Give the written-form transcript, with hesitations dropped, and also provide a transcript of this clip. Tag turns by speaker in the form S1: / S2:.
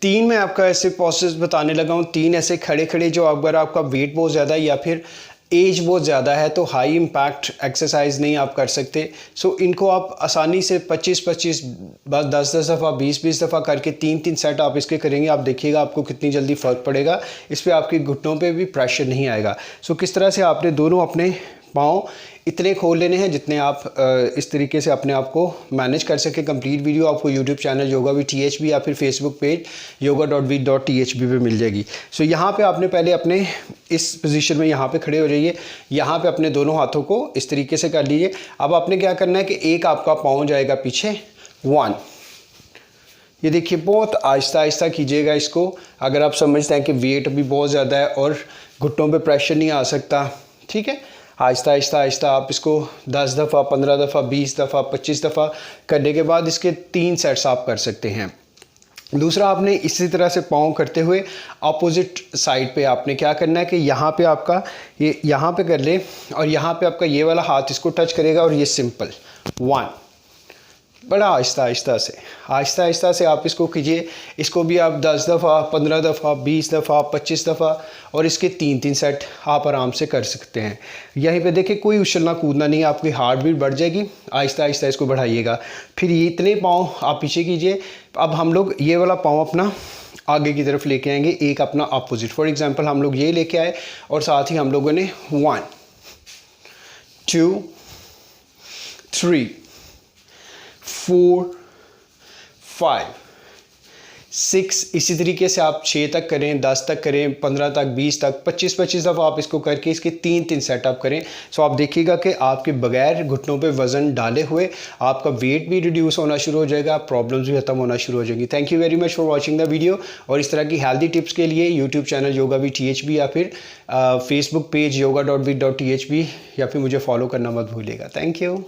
S1: 3 मैं आपका ऐसे प्रोसेस बताने लगा हूँ, 3 ऐसे खड़े खड़े जो अगर आपका वेट बहुत ज़्यादा है या फिर एज बहुत ज़्यादा है तो हाई इम्पैक्ट एक्सरसाइज नहीं आप कर सकते। सो इनको आप आसानी से 25-25 बस 10-10 दफ़ा 20-20 दफ़ा करके 3-3 सेट आप इसके करेंगे, आप देखिएगा आपको कितनी जल्दी फ़र्क पड़ेगा। इस पर आपके घुटनों पे भी प्रेशर नहीं आएगा। सो किस तरह से आपने दोनों अपने पाँव इतने खोल लेने हैं जितने आप इस तरीके से अपने आप को मैनेज कर सके। कंप्लीट वीडियो आपको YouTube channel yoga with THB या फिर फेसबुक पेज yoga.with.thb पे मिल जाएगी। सो यहाँ पे आपने पहले अपने इस पोजीशन में यहाँ पे खड़े हो जाइए, यहाँ पे अपने दोनों हाथों को इस तरीके से कर लीजिए। अब आपने क्या करना है कि एक आपका पाँव जाएगा पीछे, 1, ये देखिए बहुत आहिस्ता आहिस्ता कीजिएगा इसको। अगर आप समझते हैं कि वेट भी बहुत ज़्यादा है और घुटनों पे प्रेशर नहीं आ सकता, ठीक है, आहिस्ता आहिस्ता आहिस्ता आप इसको 10 दफ़ा 15 दफ़ा 20 दफ़ा 25 दफ़ा करने के बाद इसके 3 सेट्स आप कर सकते हैं। दूसरा, आपने इसी तरह से पाँव करते हुए अपोजिट साइड पे आपने क्या करना है कि यहाँ पे आपका ये यहाँ पे कर ले और यहाँ पे आपका ये वाला हाथ इसको टच करेगा और ये सिंपल 1, बड़ा आहिस्ता आहिस्ता से आप इसको कीजिए। इसको भी आप 10 दफ़ा 15 दफ़ा 20 दफ़ा 25 दफ़ा और इसके 3-3 सेट आप आराम से कर सकते हैं। यहीं पे देखिए कोई उछलना कूदना नहीं, आपकी हार्ट बीट बढ़ जाएगी। आहिस्ता आहिस्ता इसको बढ़ाइएगा। फिर ये इतने पाँव आप पीछे कीजिए। अब हम लोग ये वाला पाँव अपना आगे की तरफ लेके आएंगे, एक अपना अपोजिट। फॉर एग्ज़ाम्पल हम लोग ये लेके आए और साथ ही हम लोगों ने 1 2 3 4 5 6, इसी तरीके से आप 6 तक करें, 10 तक करें, 15 तक, 20 तक, 25-25 दफ़ा आप इसको करके इसके 3-3 सेटअप करें। सो आप देखिएगा कि आपके बगैर घुटनों पे वज़न डाले हुए आपका वेट भी रिड्यूस होना शुरू हो जाएगा, प्रॉब्लम्स भी ख़त्म होना शुरू हो जाएंगी। Thank you very much for watching the video. और इस तरह की हेल्दी टिप्स के लिए YouTube channel yoga with THB या फिर फेसबुक पेज yoga.with.thb या फिर मुझे फॉलो करना मत भूलिएगा। Thank you.